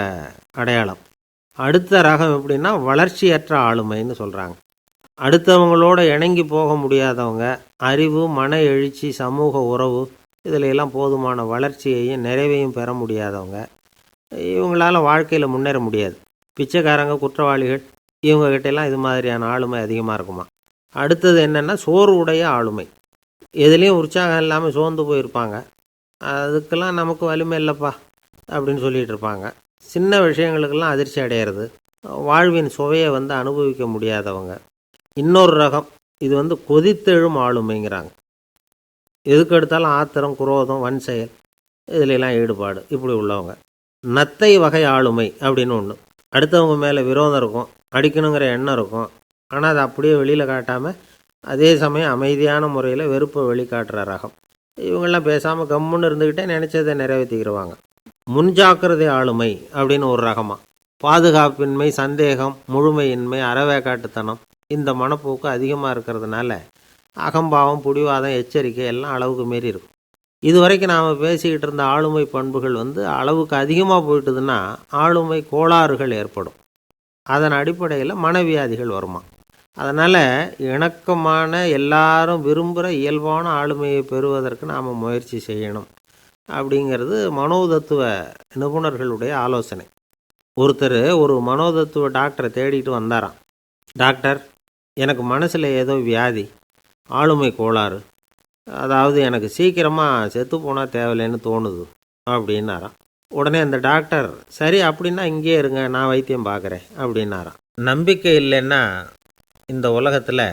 அடையாளம். அடுத்த ரகம் எப்படின்னா வளர்ச்சியற்ற ஆளுமைன்னு சொல்கிறாங்க. அடுத்தவங்களோட இணங்கி போக முடியாதவங்க. அறிவு, மன எழுச்சி, சமூக உறவு இதில் எல்லாம் போதுமான வளர்ச்சியையும் நிறைவையும் பெற முடியாதவங்க. இவங்களால வாழ்க்கையில் முன்னேற முடியாது. பிச்சைக்காரங்க, குற்றவாளிகள், இவங்ககிட்டெல்லாம் இது மாதிரியான ஆளுமை அதிகமாக இருக்குமா. அடுத்தது என்னென்னா சோர்வுடைய ஆளுமை. எதுலேயும் உற்சாகம் இல்லாமல் சோர்ந்து போயிருப்பாங்க. அதுக்கெல்லாம் நமக்கு வலிமை இல்லைப்பா அப்படின்னு சொல்லிகிட்டு இருப்பாங்க. சின்ன விஷயங்களுக்கெல்லாம் அதிர்ச்சி அடையிறது. வாழ்வின் சுவையை அனுபவிக்க முடியாதவங்க. இன்னொரு ரகம், இது கொதித்தெழும் ஆளுமைங்கிறாங்க. எதுக்கு எடுத்தாலும் ஆத்திரம், குரோதம், வன் செயல் இதிலெல்லாம் ஈடுபாடு, இப்படி உள்ளவங்க. நத்தை வகை ஆளுமை அப்படின்னு ஒன்று. அடுத்தவங்க மேலே விரோதம் இருக்கும், அடிக்கணுங்கிற எண்ணம் இருக்கும். ஆனால் அதை அப்படியே வெளியில் காட்டாமல் அதே சமயம் அமைதியான முறையில் வெறுப்பை வெளிக்காட்டுற ரகம். இவங்கெல்லாம் பேசாமல் கம்முன்னு இருந்துக்கிட்டே நினச்சதை நிறைவேற்றிக்கிடுவாங்க. முன்ஜாக்கிரதை ஆளுமை அப்படின்னு ஒரு ரகமாக. பாதுகாப்பின்மை, சந்தேகம், முழுமையின்மை, அறவேக்காட்டுத்தனம் இந்த மனப்போக்கு அதிகமாக இருக்கிறதுனால அகம்பாவம், புடிவாதம், எச்சரிக்கை எல்லாம் அளவுக்கு மீறி இருக்கும். இதுவரைக்கும் நாம் பேசிக்கிட்டு இருந்த ஆளுமை பண்புகள் அளவுக்கு அதிகமாக போயிட்டுதுன்னா ஆளுமை கோளாறுகள் ஏற்படும். அதன் அடிப்படையில் மனவியாதிகள் வருமா. அதனால் இணக்கமான, எல்லாரும் விரும்புகிற இயல்பான ஆளுமையை பெறுவதற்கு நாம் முயற்சி செய்யணும் அப்படிங்கிறது மனோதத்துவ நிபுணர்களுடைய ஆலோசனை. ஒருத்தர் ஒரு மனோதத்துவ டாக்டரை தேடிட்டு வந்தாராம். டாக்டர், எனக்கு மனசில் ஏதோ வியாதி, ஆளுமை கோளாறு, அதாவது எனக்கு சீக்கிரமாக செத்து போனால் தேவையில்லைன்னு தோணுது அப்படின்னாராம். உடனே அந்த டாக்டர், சரி அப்படின்னா இங்கேயே இருங்க, நான் வைத்தியம் பார்க்குறேன் அப்படின்னாராம். நம்பிக்கை இல்லைன்னா இந்த உலகத்தில்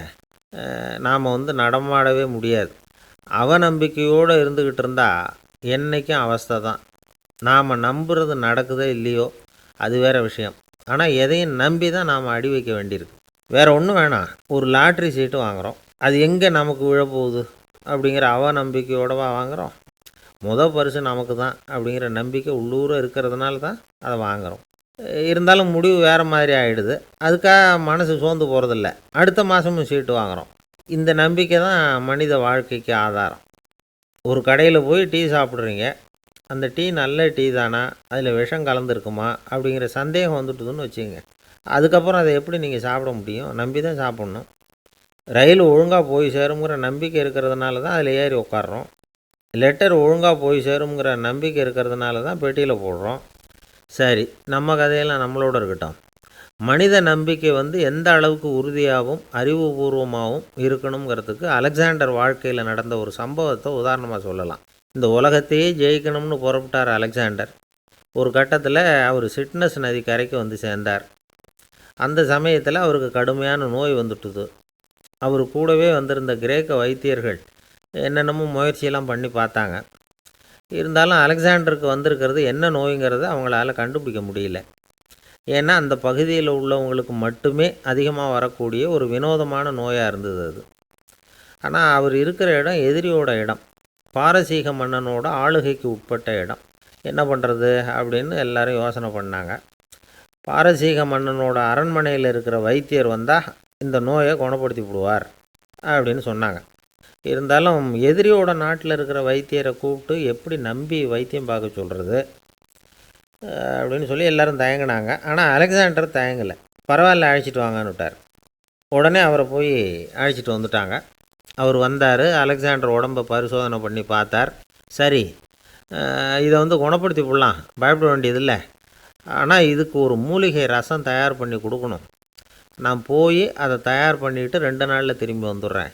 நாம் நடமாடவே முடியாது. அவநம்பிக்கையோடு இருந்துக்கிட்டு இருந்தால் என்றைக்கும் அவஸ்தை தான். நாம் நம்புறது நடக்குதோ இல்லையோ அது வேறு விஷயம். ஆனால் எதையும் நம்பி தான் நாம் அடி வைக்க வேண்டியிருக்கு. வேறு ஒன்றும் வேணாம், ஒரு லாட்ரி சீட்டு வாங்குகிறோம், அது எங்கே நமக்கு விழப்போகுது அப்படிங்கிற அவநம்பிக்கையோடவா வாங்குகிறோம். பரிசு நமக்கு தான் அப்படிங்கிற நம்பிக்கை உள்ளூர இருக்கிறதுனால தான் அதை வாங்குகிறோம். இருந்தாலும் முடிவு வேறு மாதிரி ஆகிடுது. அதுக்காக மனசு சோர்ந்து போகிறதில்ல, அடுத்த மாதமும் சீட்டு வாங்குகிறோம். இந்த நம்பிக்கை தான் மனித வாழ்க்கைக்கு ஆதாரம். ஒரு கடையில் போய் டீ சாப்பிட்றீங்க, அந்த டீ நல்ல டீ தானா, அதில் விஷம் கலந்துருக்குமா அப்படிங்கிற சந்தேகம் வந்துட்டுதுன்னு வச்சுங்க. அதுக்கப்புறம் அதை எப்படி நீங்கள் சாப்பிட முடியும்? நம்பி தான் சாப்பிட்ணும். ரயில் ஒழுங்காக போய் சேருங்கிற நம்பிக்கை இருக்கிறதுனால தான் அதில் ஏறி உட்கார்றோம். லெட்டர் ஒழுங்காக போய் சேருங்கிற நம்பிக்கை இருக்கிறதுனால தான் பெட்டியில் போடுறோம். சரி, நம்ம கதையெல்லாம் நம்மளோட இருக்கட்டும். மனித நம்பிக்கை எந்த அளவுக்கு உறுதியாகவும் அறிவுபூர்வமாகவும் இருக்கணுங்கிறதுக்கு அலெக்சாண்டர் வாழ்க்கையில் நடந்த ஒரு சம்பவத்தை உதாரணமாக சொல்லலாம். இந்த உலகத்தையே ஜெயிக்கணும்னு புறப்பட்டார் அலெக்சாண்டர். ஒரு கட்டத்தில் அவர் சிட்னஸ் நதி கரைக்கு சேர்ந்தார். அந்த சமயத்தில் அவருக்கு கடுமையான நோய் வந்துட்டுது. அவர் கூடவே வந்திருந்த கிரேக்க வைத்தியர்கள் என்னென்னமோ முயற்சியெல்லாம் பண்ணி பார்த்தாங்க. இருந்தாலும் அலெக்சாண்டருக்கு வந்திருக்கிறது என்ன நோய்ங்கிறத அவங்களால கண்டுபிடிக்க முடியல. ஏன்னா அந்த பகுதியில் உள்ளவங்களுக்கு மட்டுமே அதிகமாக வரக்கூடிய ஒரு வினோதமான நோயாக இருந்தது அது. ஆனால் அவர் இருக்கிற இடம் எதிரியோட இடம், பாரசீக மன்னனோட ஆளுகைக்கு உட்பட்ட இடம். என்ன பண்ணுறது அப்படின்னு எல்லாரும் யோசனை பண்ணாங்க. பாரசீக மன்னனோட அரண்மனையில் இருக்கிற வைத்தியர் வந்தால் இந்த நோயை குணப்படுத்தி விடுவார் அப்படின்னு சொன்னாங்க. இருந்தாலும் எதிரியோட நாட்டில் இருக்கிற வைத்தியரை கூப்பிட்டு எப்படி நம்பி வைத்தியம் பார்க்க சொல்கிறது அப்படின்னு சொல்லி எல்லோரும் தயங்கினாங்க. ஆனால் அலெக்சாண்டர் தயங்கலை. பரவாயில்ல, அழைச்சிட்டு வாங்கன்னு விட்டார். உடனே அவரை போய் அழைச்சிட்டு வந்துட்டாங்க. அவர் வந்தார். அலெக்சாண்டர் உடம்பை பரிசோதனை பண்ணி பார்த்தார். சரி, இதை குணப்படுத்தி விடலாம், பயப்பட வேண்டியதில்லை. ஆனால் இதுக்கு ஒரு மூலிகை ரசம் தயார் பண்ணி கொடுக்கணும். நான் போய் அதை தயார் பண்ணிவிட்டு 2 நாளில் திரும்பி வந்துடுறேன்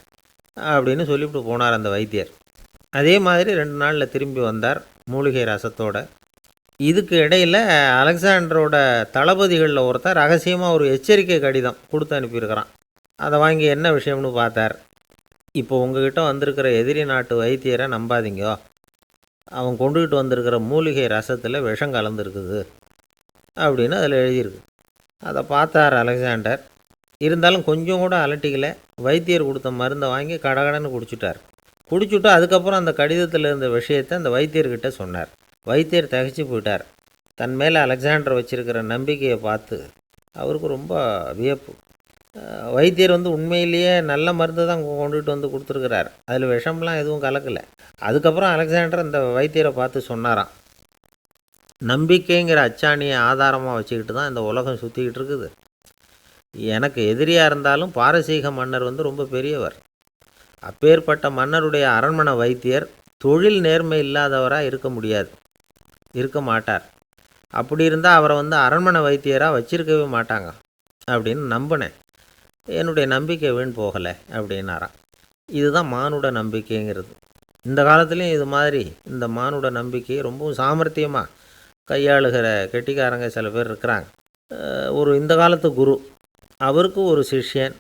அப்படின்னு சொல்லிவிட்டு போனார் அந்த வைத்தியர். அதே மாதிரி 2 நாளில் திரும்பி வந்தார் மூலிகை ரசத்தோடு. இதுக்கு இடையில் அலெக்சாண்டரோட தளபதிகளில் ஒருத்தர் ரகசியமாக ஒரு எச்சரிக்கை கடிதம் கொடுத்து அனுப்பியிருக்கிறான். அதை வாங்கி என்ன விஷயம்னு பார்த்தார். இப்போ உங்ககிட்ட வந்திருக்கிற எதிரி நாட்டு வைத்தியரை நம்பாதீங்கோ, அவன் கொண்டுகிட்டு வந்திருக்கிற மூலிகை ரசத்தில் விஷம் கலந்துருக்குது அப்படின்னு அதில் எழுதியிருக்கு. அதை பார்த்தார் அலெக்சாண்டர். இருந்தாலும் கொஞ்சம் கூட அலட்டிக்கலை. வைத்தியர் கொடுத்த மருந்தை வாங்கி கடகடன்னு குடிச்சுட்டு அதுக்கப்புறம் அந்த கடிதத்தில் இருந்த விஷயத்தை அந்த வைத்தியர்கிட்ட சொன்னார். வைத்தியர் திகைச்சு போயிட்டார். தன் மேலே அலெக்சாண்டர் வச்சுருக்கிற நம்பிக்கையை பார்த்து அவருக்கு ரொம்ப வியப்பு. வைத்தியர் உண்மையிலேயே நல்ல மருந்து தான் கொண்டுகிட்டு கொடுத்துருக்கிறார், அதில் விஷம்லாம் எதுவும் கலக்கலை. அதுக்கப்புறம் அலெக்சாண்டர் அந்த வைத்தியரை பார்த்து சொன்னாராம், நம்பிக்கைங்கிற அச்சாணியை ஆதாரமாக வச்சுக்கிட்டு தான் இந்த உலகம் சுற்றிக்கிட்டு இருக்குது. எனக்கு எதிரியாக இருந்தாலும் பாரசீக மன்னர் ரொம்ப பெரியவர். அப்பேற்பட்ட மன்னருடைய அரண்மனை வைத்தியர் தொழில் நேர்மை இல்லாதவராக இருக்க மாட்டார். அப்படி இருந்தால் அவரை அரண்மனை வைத்தியராக வச்சிருக்கவே மாட்டாங்க அப்படின்னு நம்பினேன். என்னுடைய நம்பிக்கை வீண் போகலை அப்படின்னாராம். இதுதான் மானுட நம்பிக்கைங்கிறது. இந்த காலத்துலேயும் இது மாதிரி இந்த மானுட நம்பிக்கையை ரொம்பவும் சாமர்த்தியமாக கையாளுகிற கெட்டிக்காரங்க சில பேர் இருக்கிறாங்க. இந்த காலத்து குரு, அவருக்கு ஒரு சிஷ்யன்.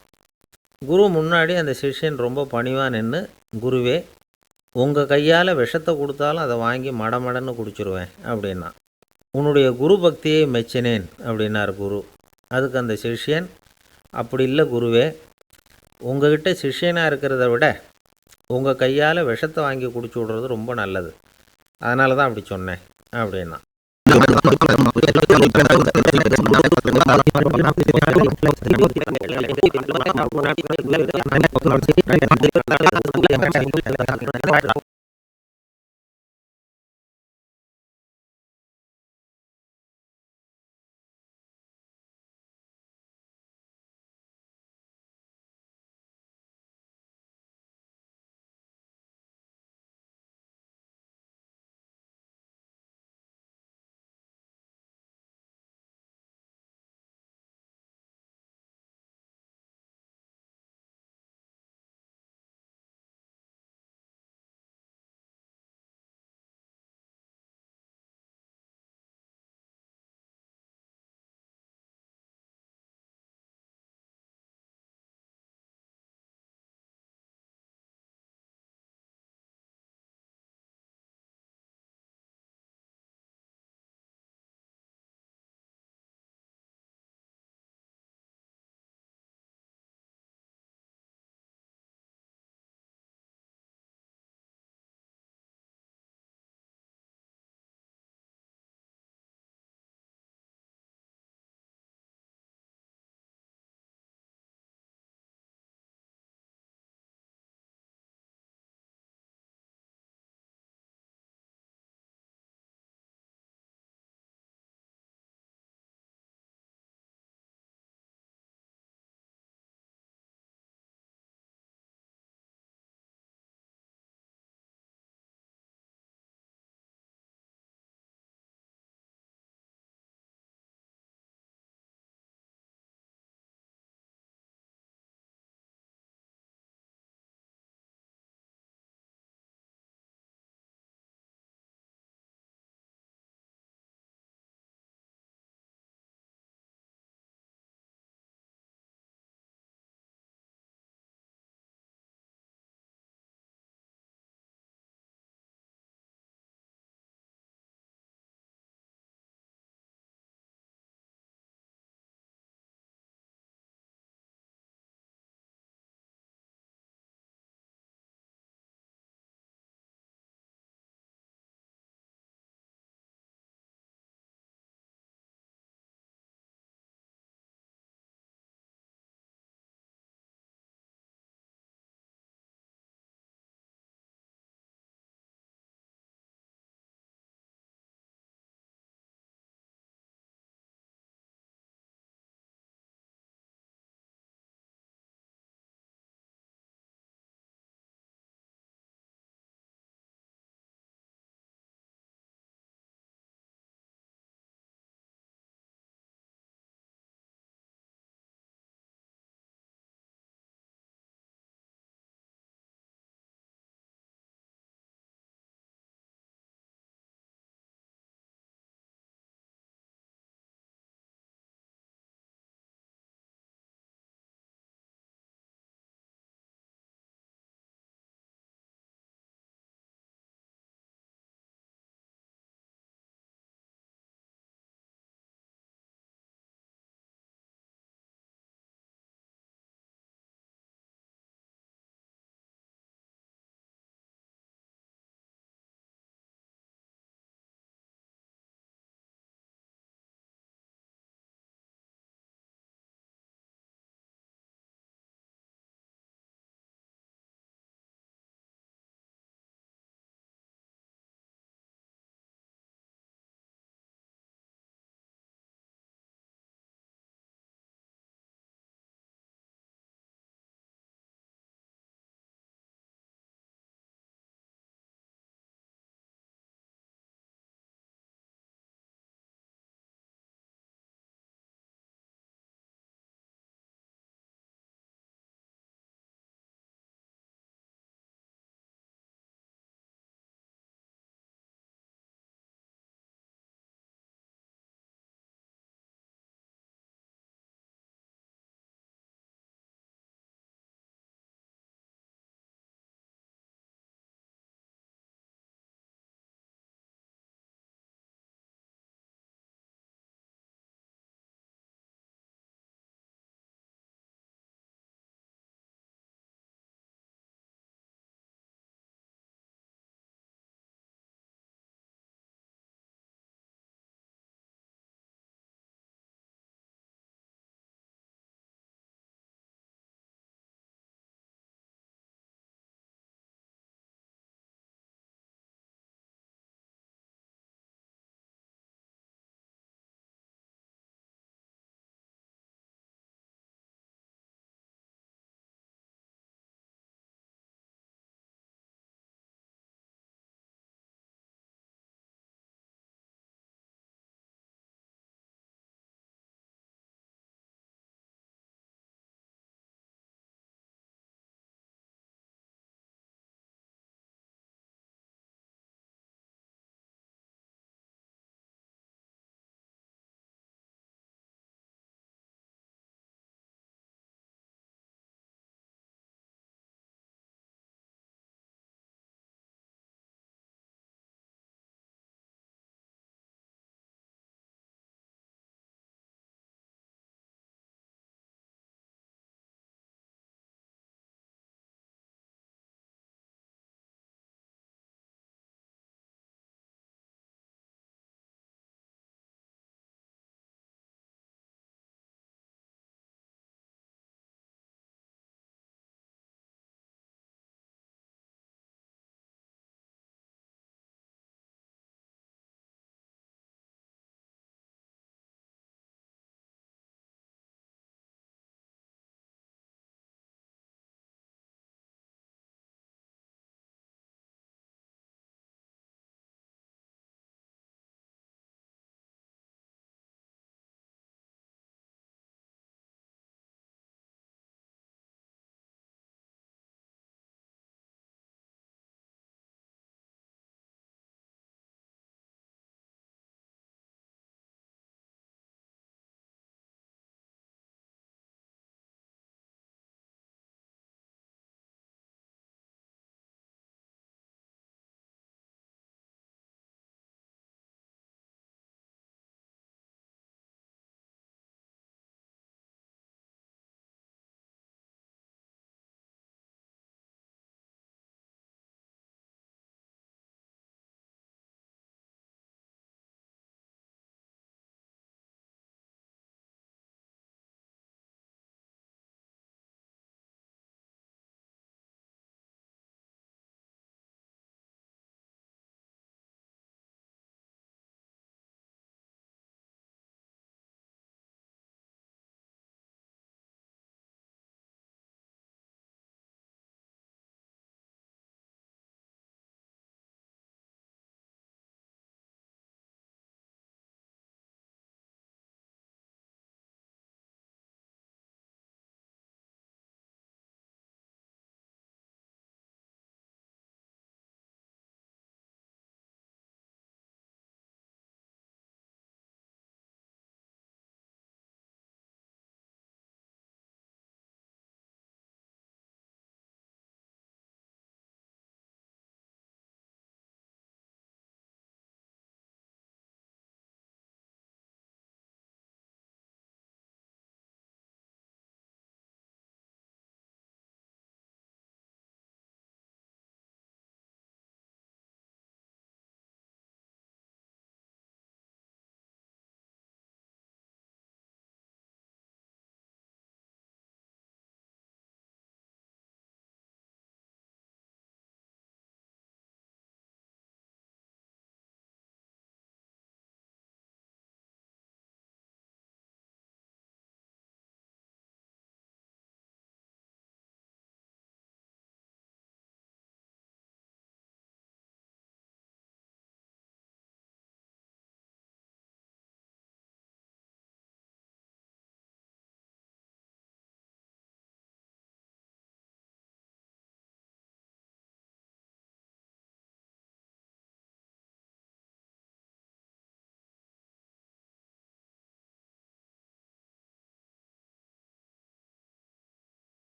குரு முன்னாடி அந்த சிஷ்யன் ரொம்ப பணிவாக நின்று, குருவே, உங்கள் கையால் விஷத்தை கொடுத்தாலும் அதை வாங்கி மடமடன்னு குடிச்சிருவேன் அப்படின்னா. உன்னுடைய குரு பக்தியை மெச்சினேன் அப்படின்னார் குரு. அதுக்கு அந்த சிஷ்யன், அப்படி இல்லை குருவே, உங்ககிட்ட சிஷ்யனாக இருக்கிறத விட உங்கள் கையால் விஷத்தை வாங்கி குடிச்சு விடுறது ரொம்ப நல்லது, அதனால தான் அப்படி சொன்னேன் அப்படின்னா.